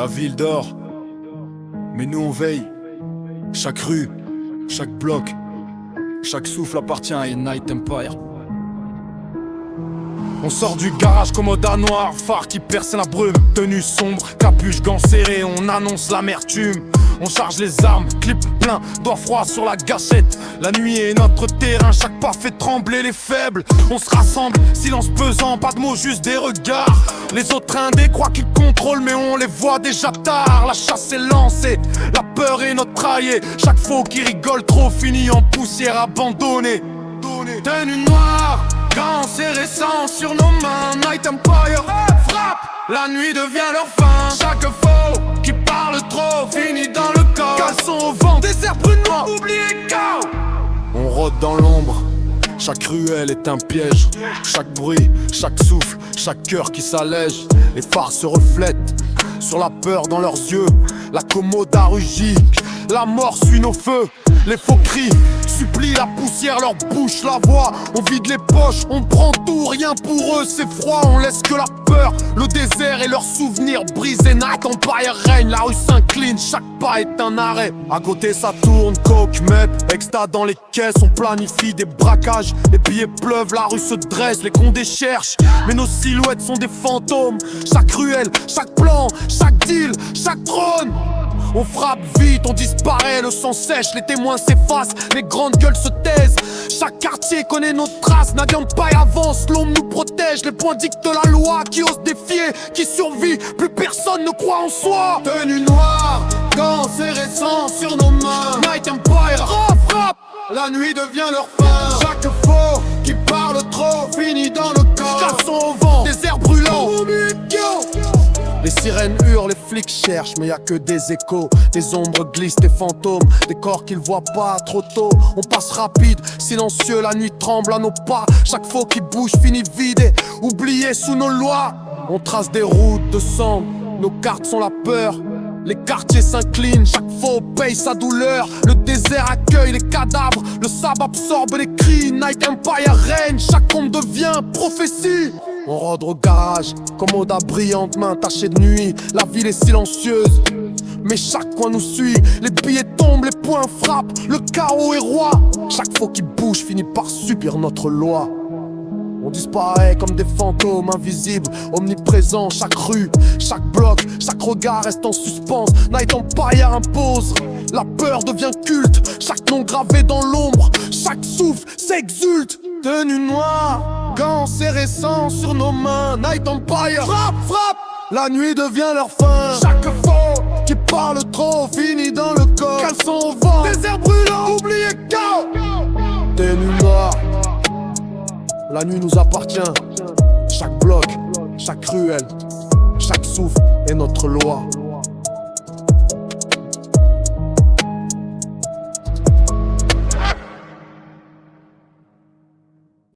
La ville dort, mais nous on veille. Chaque rue, chaque bloc, chaque souffle appartient à une Night Empire. On sort du garage, commoda noir, phare qui perce la brume. Tenue sombre, capuche, gants serrés, on annonce l'amertume. On charge les armes, clip plein, doigts froids sur la gâchette. La nuit est notre terrain, chaque pas fait trembler les faibles. On se rassemble, silence pesant, pas de mots, juste des regards. Les autres indés croient qu'ils contrôlent, mais on les voit déjà tard. La chasse est lancée, la peur est notre allié. Chaque faux qui rigole trop finit en poussière abandonnée. Tenue noire, gants serrés sang sur nos mains. Night Empire frappe, la nuit devient leur fin. Chaque faux qui parle trop finit dans le corps. Caleçon au vent, désert brûlant, oublié chaos. On rôde dans l'ombre, chaque ruelle est un piège. Chaque bruit, chaque souffle, chaque cœur qui s'allège. Les phares se reflètent sur la peur dans leurs yeux. La commoda rugit, la mort suit nos feux. Les faux cris supplient la poussière, leur bouche, la voix. On vide les poches, on prend tout, rien pour eux, c'est froid. On laisse que la peur, le désert et leurs souvenirs brisés. Night Empire règne, la rue s'incline, chaque pas est un arrêt. À côté ça tourne, coke, mep, exta dans les caisses. On planifie des braquages, les billets pleuvent, la rue se dresse. Les condés cherchent, mais nos silhouettes sont des fantômes. Chaque ruelle, chaque plan, chaque deal, chaque trône. On frappe vite, on disparaît, le sang sèche, les témoins s'effacent, les grandes gueules se taisent. Chaque quartier connaît nos traces, Night Empire avance, l'ombre nous protège. Les points dictent la loi, qui ose défier, qui survit, plus personne ne croit en soi. Tenue noire, gants serrés sang sur nos mains. Night Empire frappe, la nuit devient leur fin. Chaque faux qui parle trop finit dans le corps. Caleçon au vent, désert brûlant. Les sirènes hurlent, les flics cherchent, mais y a que des échos. Des ombres glissent, des fantômes, des corps qu'ils voient pas trop tôt. On passe rapide, silencieux, la nuit tremble à nos pas. Chaque faux qui bouge finit vidé, oublié sous nos lois. On trace des routes de sang, nos cartes sont la peur. Les quartiers s'inclinent, chaque faux paye sa douleur. Le désert accueille les cadavres, le sable absorbe les cris. Night Empire règne, chaque ombre devient prophétie. On rôde au garage, commoda brillante, main tachée de nuit. La ville est silencieuse, mais chaque coin nous suit. Les billets tombent, les poings frappent, le chaos est roi. Chaque faux qui bouge finit par subir notre loi. On disparaît comme des fantômes invisibles, omniprésents. Chaque rue, chaque bloc, chaque regard reste en suspens. Night Empire impose, la peur devient culte. Chaque nom gravé dans l'ombre, chaque souffle s'exulte. Tenue noire, gants serrés sang sur nos mains. Night Empire frappe, la nuit devient leur fin. Chaque faux qui parle trop finit dans le corps. Caleçon au vent, désert brûlant, oublié chaos. Tenue noire, la nuit nous appartient. Chaque bloc, chaque ruelle, chaque souffle est notre loi.